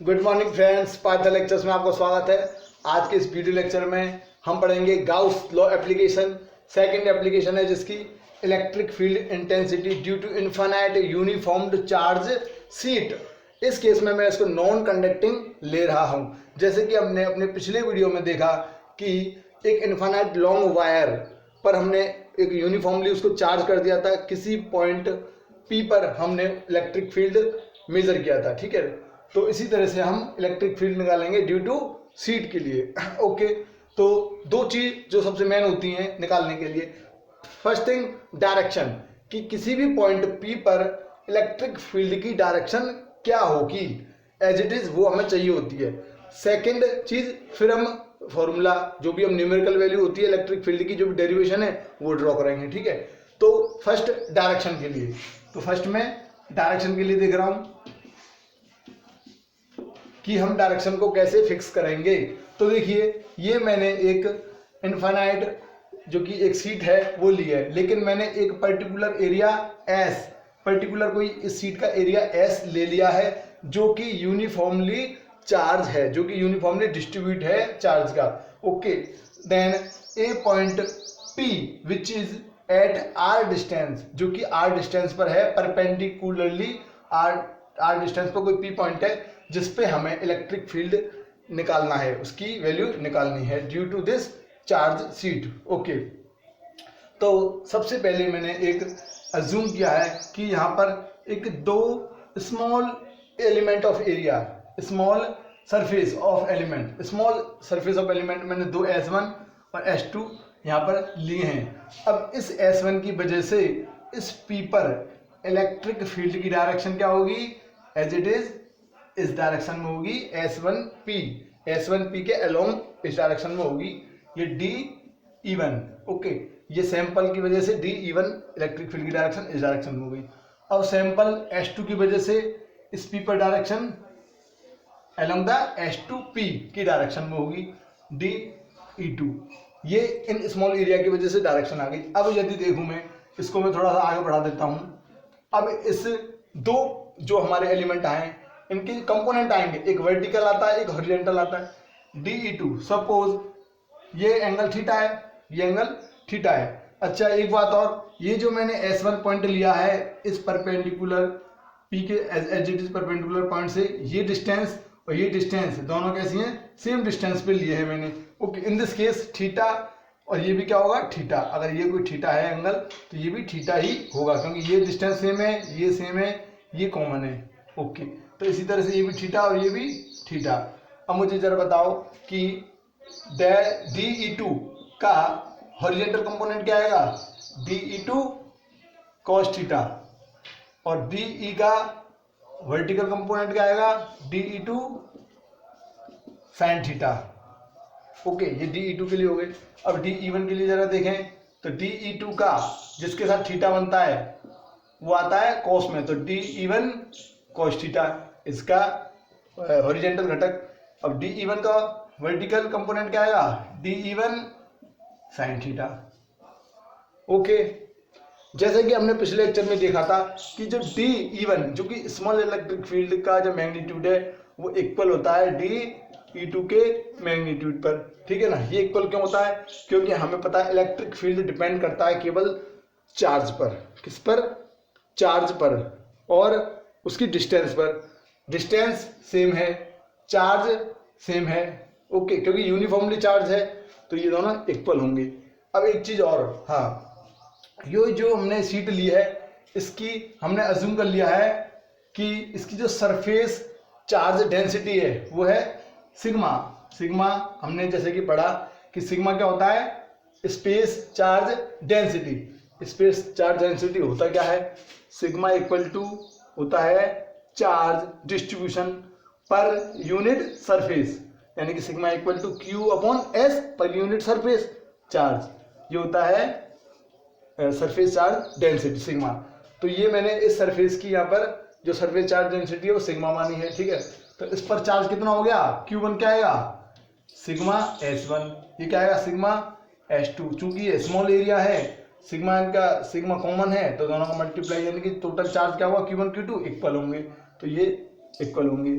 Good morning friends, Parth lectures में आपका स्वागत है। आज के इस वीडियो लेक्चर में हम पढ़ेंगे Gauss law application. Second application है जिसकी electric field intensity due to infinite uniformed charge sheet. इस केस में मैं इसको नॉन कंडक्टिंग ले रहा हूं। जैसे कि हमने अपने पिछले वीडियो में देखा कि एक इनफाइनाइट लॉन्ग वायर पर हमने एक यूनिफॉर्मली उसको चार्ज कर दिया था। किसी पॉइंट पी पर हमने इलेक्ट्रिक फील्ड मेजर किया था, ठीक है। तो इसी तरह से हम इलेक्ट्रिक फील्ड निकालेंगे ड्यू टू शीट के लिए। ओके, तो दो चीज जो सबसे मेन होती हैं निकालने के लिए। फर्स्ट थिंग, डायरेक्शन, कि किसी भी पॉइंट पी पर इलेक्ट्रिक फील्ड की डायरेक्शन क्या होगी एज इट इज, वो हमें चाहिए होती है। सेकंड चीज, फिर हम फॉर्मूला जो भी हम न्यूमेरिकल वैल्यू होती है इलेक्ट्रिक फील्ड की, जो भी डेरिवेशन है वो ड्रॉ करेंगे, ठीक है। तो फर्स्ट डायरेक्शन के लिए, तो फर्स्ट में डायरेक्शन के लिए देख रहा हूं कि हम डायरेक्शन को कैसे फिक्स करेंगे। तो देखिए, ये मैंने एक इनफाइनाइट जो कि एक शीट है वो ली है, लेकिन मैंने एक पर्टिकुलर एरिया एस, पर्टिकुलर कोई इस शीट का एरिया एस ले लिया है जो कि यूनिफॉर्मली चार्ज है, जो कि यूनिफॉर्मली डिस्ट्रीब्यूट है चार्ज का। Okay, then a point P which is at R distance, जो कि आर डिस्टेंस पर है, परपेंडिकुलरली आर डिस्टेंस पर कोई पी पॉइंट है जिस पे हमें इलेक्ट्रिक फील्ड निकालना है, उसकी वैल्यू निकालनी है due to this charge sheet. Okay, तो सबसे पहले मैंने एक अज्यूम किया है कि यहाँ पर एक दो small element of area, small surface of element, small surface of element मैंने दो S1 और S2 यहाँ पर लिए हैं। अब इस S1 की वजह से इस P पर इलेक्ट्रिक फील्ड की डायरेक्शन क्या होगी, एज इट इज इस डायरेक्शन में होगी S1P के अलोंग इस डायरेक्शन में होगी, ये DE1। ओके, ये सैंपल की वजह से DE1 इलेक्ट्रिक फील्ड की डायरेक्शन इस डायरेक्शन में होगी। अब सैंपल S2 की वजह से इस P पर डायरेक्शन अलोंग द S2P की डायरेक्शन में होगी DE2। ये इन स्मॉल एरिया की वजह से डायरेक्शन आ गई। अब यदि देखूं मैं इसको, मैं थोड़ा सा आगे बढ़ा देता हूं। अब इस दो जो हमारे एलिमेंट आए इनके कंपोनेंट आएंगे, एक वर्टिकल आता है एक हॉरिजॉन्टल आता है। DE2, सपोज ये एंगल थीटा है, ये एंगल थीटा है। अच्छा, एक बात और, ये जो मैंने S1 पॉइंट लिया है इस परपेंडिकुलर P के as it is perpendicular point से, ये डिस्टेंस और ये डिस्टेंस दोनों कैसी हैं, सेम डिस्टेंस पे लिए हैं मैंने। Okay, in this case theta और ये भी क्या होगा, थीटा। अगर ये कोई थीटा है एंगल तो ये भी थीटा ही होगा, क्योंकि ये डिस्टेंस सेम है, ये सेम है, ये कॉमन है। ओके, तो इसी तरह से ये भी थीटा और ये भी थीटा। अब मुझे जरा बताओ कि DE2 का हॉरिजॉन्टल कंपोनेंट क्या आएगा, DE2 cos थीटा, और DE का वर्टिकल कंपोनेंट क्या आएगा, DE2 sin थीटा। ओके, ये DE2 के लिए हो गए। अब DE1 के लिए जरा देखें, तो DE2 का जिसके साथ थीटा बनता है वो आता है cos में, तो DE1 cos थीटा इसका हॉरिजॉन्टल घटक। अब DE1 का वर्टिकल कंपोनेंट क्या आएगा, DE1 sin थीटा। ओके, जैसे कि हमने पिछले लेक्चर में देखा था कि जो DE1 जो कि स्मॉल इलेक्ट्रिक फील्ड का जो मैग्नीट्यूड है वो इक्वल होता है DE2 के मैग्नीट्यूड पर, ठीक है ना। ये इक्वल क्यों होता है, क्योंकि हमें पता है इलेक्ट्रिक फील्ड डिपेंड करता है केवल चार्ज पर। किस पर, चार्ज पर और उसकी डिस्टेंस पर। डिस्टेंस सेम है, चार्ज सेम है। ओके, क्योंकि यूनिफॉर्मली चार्ज है तो ये दोनों इक्वल होंगे। अब एक चीज और, हाँ, ये जो हमने शीट ली है इसकी हमने अज्यूम कर लिया है कि इसकी जो सरफेस चार्ज डेंसिटी है वो है सिग्मा। सिग्मा हमने जैसे कि पढ़ा कि सिग्मा क्या होता है, space charge density. Space charge density होता क्या है, सिग्मा इक्वल टू होता है charge distribution per unit surface, यानी कि sigma equal to Q/S per unit surface charge. ये होता है सरफेस चार्ज डेंसिटी सिग्मा। तो ये मैंने इस सरफेस की यहाँ पर जो सरफेस चार्ज डेंसिटी है वो सिग्मा मानी है, ठीक है। तो इस पर चार्ज कितना हो गया, Q1 क्या आएगा, सिग्मा S1, ये क्या आएगा, सिग्मा S2। चूंकि ये स्मॉल एरिया है, सिग्मा इनका सिग्मा कॉमन है तो दोनों का मल्टीप्लाई, यानी कि टोटल चार्ज क्या हुआ Q1 Q2 इक्वल होंगे, तो ये इक्वल होंगे।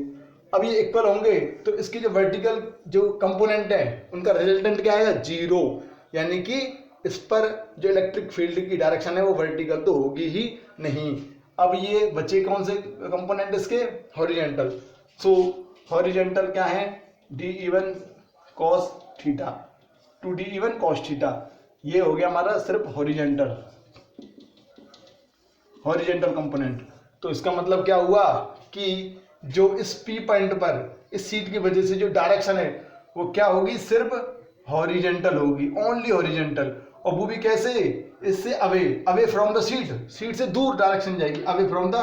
अब ये इक्वल होंगे तो इसकी जो वर्टिकल जो कंपोनेंट है उनका रिजल्टेंट क्या आएगा, जीरो, यानी कि इस पर जो इलेक्ट्रिक फील्ड की डायरेक्शन है वो वर्टिकल तो होगी ही नहीं। अब ये बचे कौन से कंपोनेंट इसके, हॉरिजेंटल। सो हॉरिजेंटल क्या है, d1 cos theta two d1 cos theta, ये हो गया हमारा सिर्फ हॉरिजेंटल कंपोनेंट। तो इसका मतलब क्या हुआ कि जो इस P पॉइंट पर इस सीट की वजह से जो डायरेक्शन है वो क्या होगी, सिर्फ हॉरिजेंटल होगी, ओनली हॉरिजेंटल। और वो भी कैसे, इससे अवे फ्रॉम द सीट से दूर डायरेक्शन जाएगी, अवे फ्रॉम द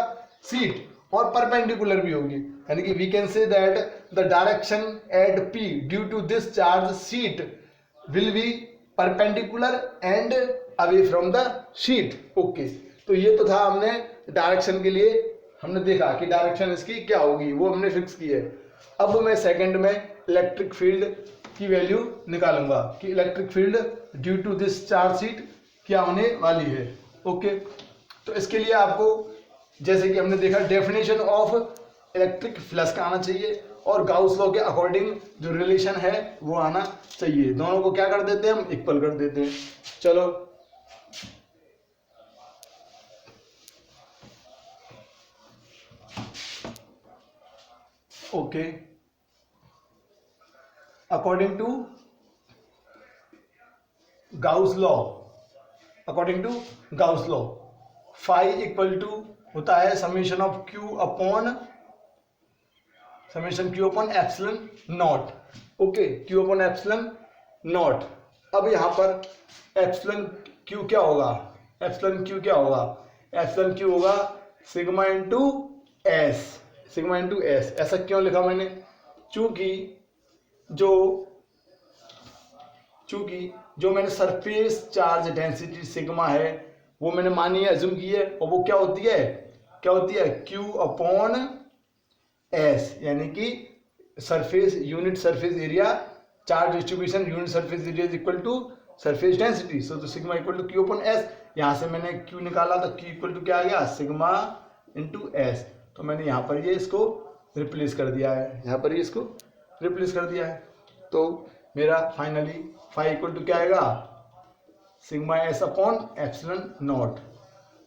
सीट, और परपेंडिकुलर भी होगी, यानी कि we can say that the direction at P due to this charge sheet will be perpendicular and away from the sheet. Okay, तो ये तो था, हमने डायरेक्शन के लिए हमने देखा कि डायरेक्शन इसकी क्या होगी, वो हमने फिक्स की है। अब मैं सेकंड में इलेक्ट्रिक फील्ड की वैल्यू निकालूंगा कि electric field due to this charge sheet क्या होने वाली है। ओके, तो इसके लिए आपको जैसे कि हमने देखा डेफिनेशन ऑफ इलेक्ट्रिक फ्लक्स का आना चाहिए और गाउस लॉ के अकॉर्डिंग जो रिलेशन है वो आना चाहिए। दोनों को क्या कर देते हैं हम, इक्वल कर देते हैं। चलो okay, according to Gauss law phi equal to होता है summation q upon epsilon naught. Okay, q upon epsilon naught. अब यहां पर एप्सिलॉन क्यू क्या होगा, एप्सिलॉन क्यू होगा सिग्मा इंटू एस। ऐसा क्यों लिखा मैंने, चूंकि जो मैंने सरफेस चार्ज डेंसिटी सिग्मा है वो मैंने मानी है, अज्यूम की है, और वो क्या होती है क्यू अपॉन एस, यानी कि unit surface area charge distribution unit surface area is equal to surface density. So तो sigma equal to Q upon S. यहाँ से मैंने क्यू निकाला तो क्यू इक्वल टू क्या आ गया, सिग्मा इंटू एस। तो मैंने यहाँ पर ये इसको रिप्लेस कर दिया है, तो मेरा फाइनली फाई इक्वल टू क्या आएगा, sigma S upon epsilon naught.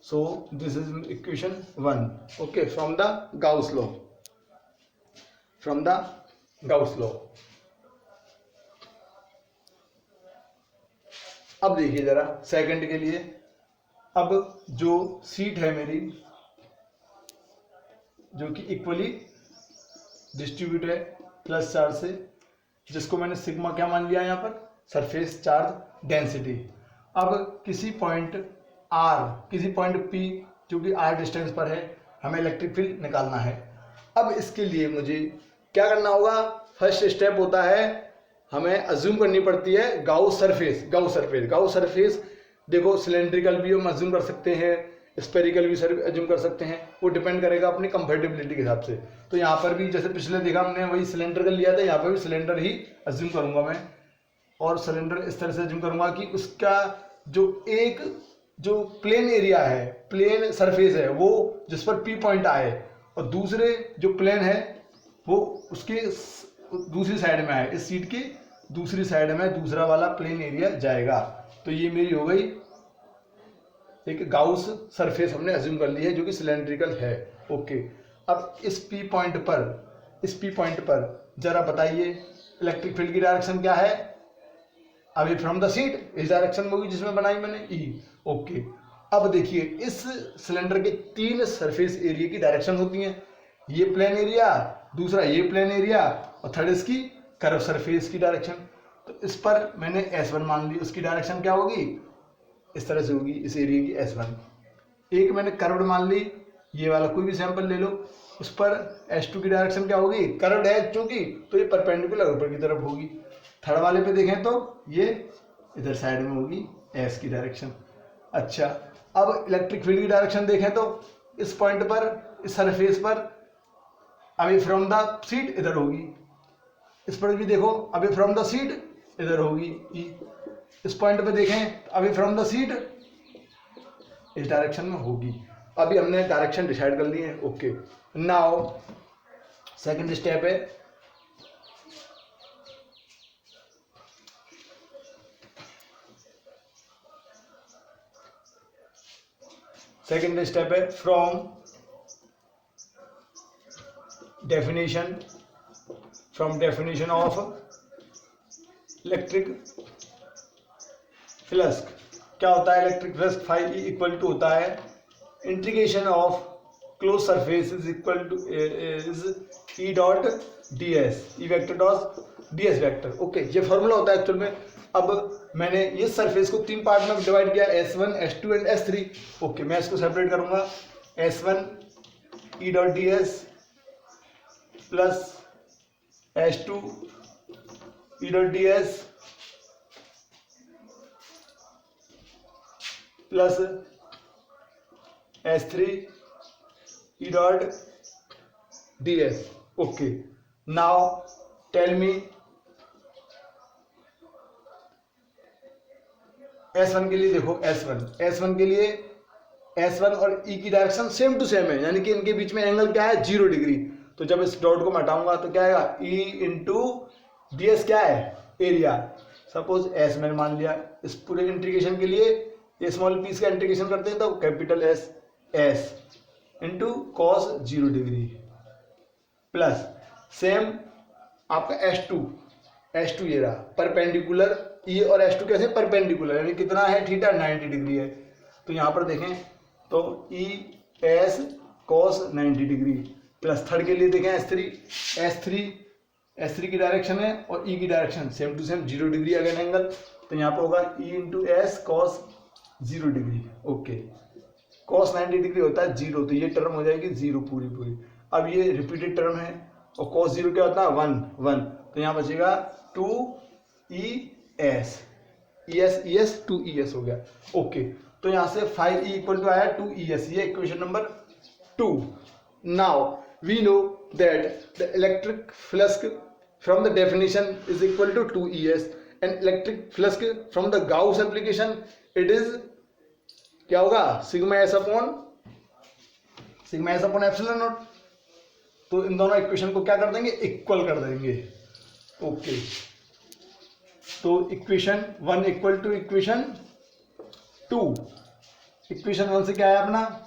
So this is equation 1। Okay, from the Gauss law. अब देखिए जरा सेकंड के लिए, अब जो सीट है मेरी जो कि इक्वली डिस्ट्रीब्यूट है प्लस चार्ज से, जिसको मैंने सिग्मा क्या मान लिया यहाँ पर, सरफेस चार्ज डेंसिटी। अब किसी पॉइंट P जो कि R डिस्टेंस पर है, हमें इलेक्ट्रिक फील्ड निकालना है। अब इसके लिए मुझे क्या करना होगा, फर्स्ट स्टेप होता है हमें अज्यूम करनी पड़ती है गाउस सरफेस। देखो सिलेंड्रिकल भी हम अज्यूम कर सकते हैं, स्पेरिकल भी अज्यूम कर सकते हैं, वो डिपेंड करेगा अपनी कंफर्टेबिलिटी के हिसाब से। तो यहाँ पर भी जैसे पिछले देखा हमने वही सिलेंडर का लिया था, यहाँ पर भी सिलेंडर ही अज्यूम करूंगा मैं, और सिलेंडर इस तरह से अज्यूम करूंगा कि उसका जो प्लेन एरिया है, प्लेन सरफेस है वो जिस पर P पॉइंट आए, और दूसरे जो प्लेन है वो उसके दूसरी साइड में आए, इस सीट की दूसरी साइड में दूसरा वाला प्लेन एरिया जाएगा। तो ये मेरी हो गई एक गाउस सरफेस हमने अज्यूम कर ली है जो कि सिलेंड्रिकल है। ओके, अब इस P पॉइंट पर जरा बताइए इलेक्ट्रिक फील्ड की डायरेक्शन क्या है, अवे फ्रॉम द सीट, इस डायरेक्शन में होगी जिसमें बनाई मैंने E। ओके, अब देखिए इस सिलेंडर के 3 सरफेस एरिया की डायरेक्शन होती हैं, ये प्लेन एरिया, दूसरा ये प्लेन एरिया, और थर्ड इसकी कर्व सरफेस की डायरेक्शन। तो इस पर मैंने S1 मान ली, उसकी डायरेक्शन क्या होगी, इस तरह से होगी, इस एरिया की S1। एक मैंने कर्व्ड मान ली, ये वाला कोई भी सैंपल ले लो, उस पर S2 की डायरेक्शन क्या होगी, कर्व्ड है चूंकि, तो ये परपेंडिकुलर ऊपर की तरफ होगी। थर्ड वाले पे देखें तो ये इधर साइड में होगी S की डायरेक्शन। अच्छा, अब इलेक्ट्रिक फील्ड की डायरेक्शन देखें तो इस पॉइंट पर, इस सरफेस पर अवे फ्रॉम द सीट इधर होगी, इस पर भी देखो अवे फ्रॉम द सीट इधर होगी E। इस पॉइंट पे देखें अवे फ्रॉम द सीट इस डायरेक्शन में होगी। अभी हमने डायरेक्शन डिसाइड कर ली है। ओके, नाउ सेकंड स्टेप है from definition of electric flux. क्या होता है electric flux? Phi equal to होता है integration of close surface is equal to is E dot d S, E vector dot d S vector. Okay, ये formula होता है actual में। अब मैंने ये सरफेस को 3 पार्ट में डिवाइड किया, S1 S2 and S3। Okay, मैं इसको सेपरेट करूंगा, S1 E dot d S plus S2 E dot d S plus S3 E dot d S. Okay, now tell me S1 के लिए। देखो S1 के लिए S1 और E की डायरेक्शन सेम टू सेम है, यानी कि इनके बीच में एंगल क्या है? 0 डिग्री। तो जब इस डॉट को मैं हटाऊंगा तो क्या आएगा? E इंटू डी एस क्या है? एरिया। सपोज S मैंने मान लिया, इस पूरे इंटीग्रेशन के लिए ये स्मॉल पीस का इंटीग्रेशन करते हैं तो capital S into cos 0 degree plus same आपका S2 ये रहा परपेंडिकुलर। E और S2 कैसे? परपेंडिकुलर, यानी कितना है? थीटा 90 डिग्री है। तो यहाँ पर देखें तो E S cos 90 degree plus third के लिए देखें S3 की डायरेक्शन है और E की direction same to same 0 degree again angle. तो यहाँ पर होगा E into S cos 0 degree. Okay, cos 90 degree होता है 0, तो ये टर्म हो जाएगी 0 पूरी। अब ये रिपीटेड टर्म है और cos 0 क्या होता है? 1, तो यहाँ बचेगा 2ES, ES 2ES हो गया। ओके, तो यहाँ से फाई E इक्वल टू आया 2ES, ये equation number 2। Now we know that the electric flux from the definition is equal to 2ES and electric flux from the Gauss application it is क्या होगा? Sigma S upon epsilon naught. तो इन दोनों equation को क्या कर देंगे? Equal कर देंगे। ओके, तो equation 1 equal to equation 2। Equation 1 से क्या है अपना?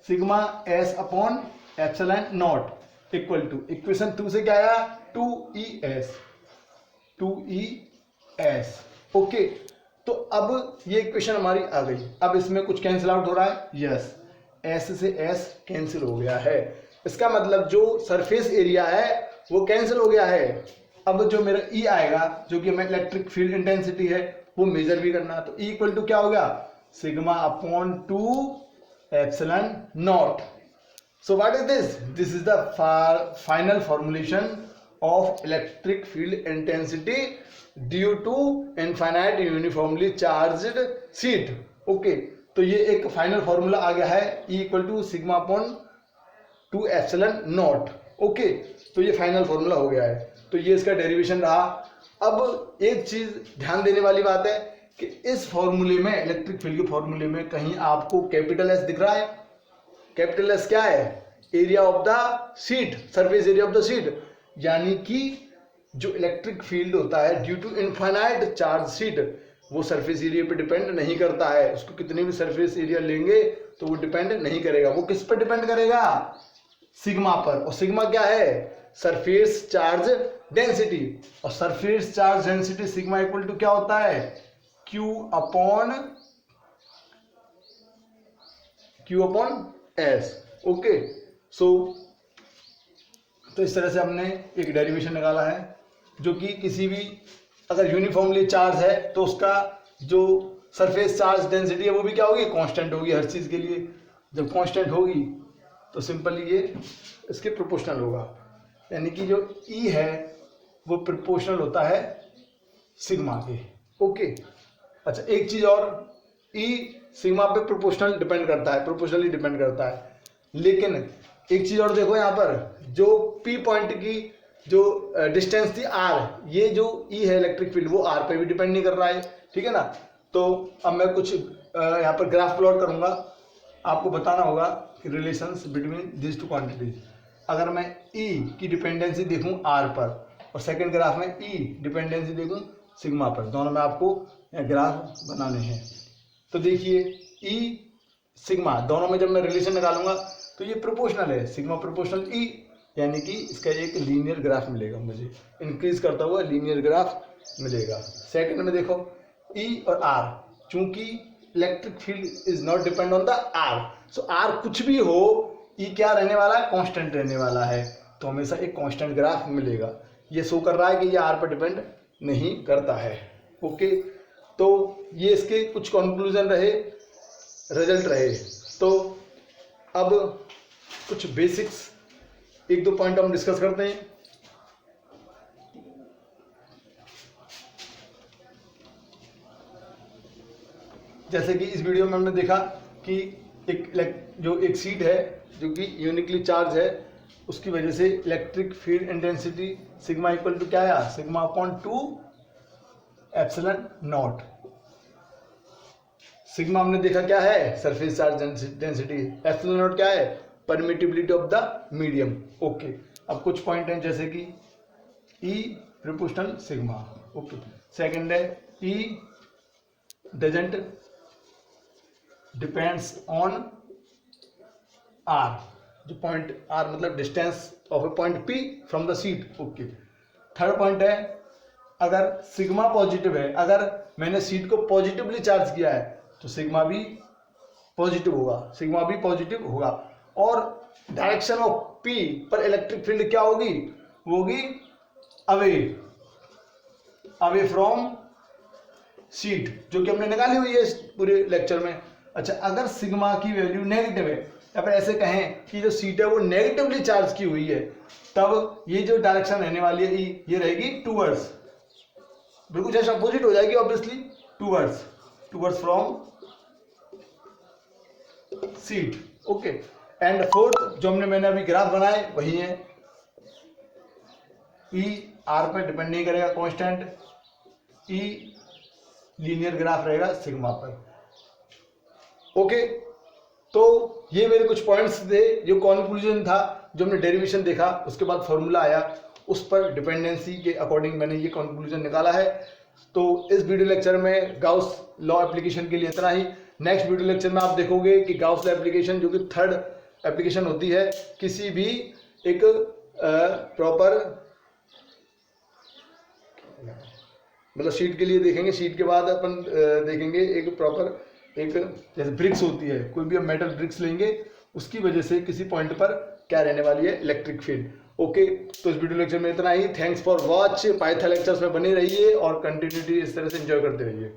Sigma S upon epsilon naught equal to. Equation 2 से क्या आया? 2ES। ओके, तो अब ये इक्वेशन हमारी आ गई। अब इसमें कुछ कैंसिल आउट हो रहा है? यस, S से S कैंसिल हो गया है। इसका मतलब जो सरफेस एरिया है वो कैंसिल हो गया है। अब जो मेरा E आएगा, जो कि हमें इलेक्ट्रिक फील्ड इंटेंसिटी है, वो मेजर भी करना है। तो E इक्वल टू क्या हो गया? Sigma upon 2 epsilon naught. So what is this? This is the final formulation of electric field intensity due to infinite uniformly charged sheet. Okay, तो ये एक फाइनल फॉर्मूला आ गया है, E equal to sigma upon 2 epsilon naught. Okay, तो ये final formula हो गया है। तो ये इसका डेरिवेशन रहा। अब एक चीज ध्यान देने वाली बात है कि इस फॉर्मूले में, इलेक्ट्रिक फील्ड के फॉर्मूले में कहीं आपको कैपिटल एस दिख रहा है? कैपिटल एस क्या है? Area of the sheet, surface area of the sheet. यानी कि जो इलेक्ट्रिक फील्ड होता है due to infinite charge sheet, वो सरफेस एरिया पे डिपेंड नहीं करता है। उसको कितनी भी सरफेस एरिया लेंगे तो वो डिपेंड नहीं करेगा। वो किस पर डिपेंड करेगा? सिग्मा पर। और सिग्मा क्या है? Surface charge density. और surface charge density sigma equal to क्या होता है? Q upon S। Okay, so तो इस तरह से हमने एक डेरिवेशन निकाला है, जो कि किसी भी अगर यूनिफॉर्मली चार्ज है तो उसका जो सरफेस चार्ज डेंसिटी है वो भी क्या होगी? कांस्टेंट होगी हर चीज के लिए। जब कांस्टेंट होगी तो सिंपली ये इसके प्रोपोर्शनल होगा, यानी कि जो E है वो प्रोपोर्शनल होता है सिग्मा के। ओके, अच्छा एक चीज और, E सिग्मा पे प्रोपोर्शनल डिपेंड करता है, प्रोपोर्शनली डिपेंड करता है। लेकिन एक चीज और देखो, यहाँ पर जो P पॉइंट की जो डिस्टेंस थी R, ये जो E है इलेक्ट्रिक फील्ड वो R पे भी डिपेंड नहीं कर रहा है, ठीक है ना। तो अब मैं कुछ यहाँ पर ग्राफ प्लॉट करूंगा, आपको बताना होगा कि relations between this two quantities. अगर मैं E की डिपेंडेंसी देखूं R पर और सेकंड ग्राफ में E डिपेंडेंसी देखूं सिग्मा पर, दोनों में आपको ग्राफ बनाने हैं। तो देखिए E सिग्मा दोनों में जब मैं रिलेशन निकालूंगा तो ये प्रोपोर्शनल है, सिग्मा प्रोपोर्शनल E, यानी कि इसका एक लीनियर ग्राफ मिलेगा, मुझे इंक्रीज करता हुआ लीनियर ग्राफ मिलेगा। सेकंड में देखो E और R, चूंकि electric field is not depend on the R, so R कुछ भी हो E क्या रहने वाला है, कांस्टेंट रहने वाला है, तो हमेशा एक कांस्टेंट ग्राफ मिलेगा। ये शो कर रहा है कि ये R पर डिपेंड नहीं करता है। ओके, तो ये इसके कुछ कंक्लूजन रहे, रिजल्ट रहे। तो अब कुछ बेसिक्स एक दो पॉइंट हम डिस्कस करते हैं। जैसे कि इस वीडियो में हमने देखा कि एक सीट है जो कि यूनिकली चार्ज है, उसकी वजह से electric field intensity sigma equal to क्या है, sigma upon 2 epsilon naught. Sigma हमने देखा क्या है, surface charge density, epsilon naught क्या है, permittivity of the medium. Okay, अब कुछ पॉइंट हैं जैसे कि E proportional sigma. Okay, second है E doesn't depends on R, जो पॉइंट R मतलब distance of a point P from the sheet. Okay, third point है अगर सिग्मा पॉजिटिव है, अगर मैंने सीट को पॉजिटिवली चार्ज किया है तो सिग्मा भी पॉजिटिव होगा, सिग्मा भी पॉजिटिव होगा। और डायरेक्शन ऑफ P पर इलेक्ट्रिक फील्ड क्या होगी, वो होगी अवे फ्रॉम सीट, जो कि हमने निकाली हुई है इस पूरे लेक्चर में। अच्छा, अगर सिग्मा की वैल्यू नेगेटिव है या फिर ऐसे कहें कि जो सीट है वो नेगेटिवली चार्ज की हुई है, तब ये जो डायरेक्शन रहने वाली है ये रहेगी टूवर्ड्स, बिल्कुल जैसे अपोजिट हो जाएगी obviously, towards from seat. Okay, and fourth जो मैंने अभी ग्राफ बनाए वही है, E R पर डिपेंड नहीं करेगा, कांस्टेंट, E लीनियर ग्राफ रहेगा सिग्मा पर। ओके, तो ये मेरे कुछ पॉइंट्स थे, जो कंक्लूजन था, जो हमने डेरिवेशन देखा, उसके बाद फॉर्मूला आया, उस पर डिपेंडेंसी के अकॉर्डिंग मैंने ये कंक्लूजन निकाला है। तो इस वीडियो लेक्चर में गाउस लॉ एप्लीकेशन के लिए इतना ही। नेक्स्ट वीडियो लेक्चर में आप देखोगे कि गाउस लॉ एप्लीकेशन, जो कि थर्ड एप्लीकेशन होती है किसी भी एक प्रॉपर मतलब शीट के लिए देखेंगे, शीट के बाद अपन देखेंगे एक प्रॉपर एक जैसे ब्रिक्स होती है, कोई भी हम मेटल ब्रिक्स लेंगे, उसकी वजह से किसी पॉइंट पर क्या रहने वाली है, इलेक्ट्रिक फील्ड। ओके, तो इस वीडियो लेक्चर में इतना ही। Thanks for watch. Python lectures में बने रहिए और कंटिन्यूटी इस तरह से एंजॉय करते रहिए।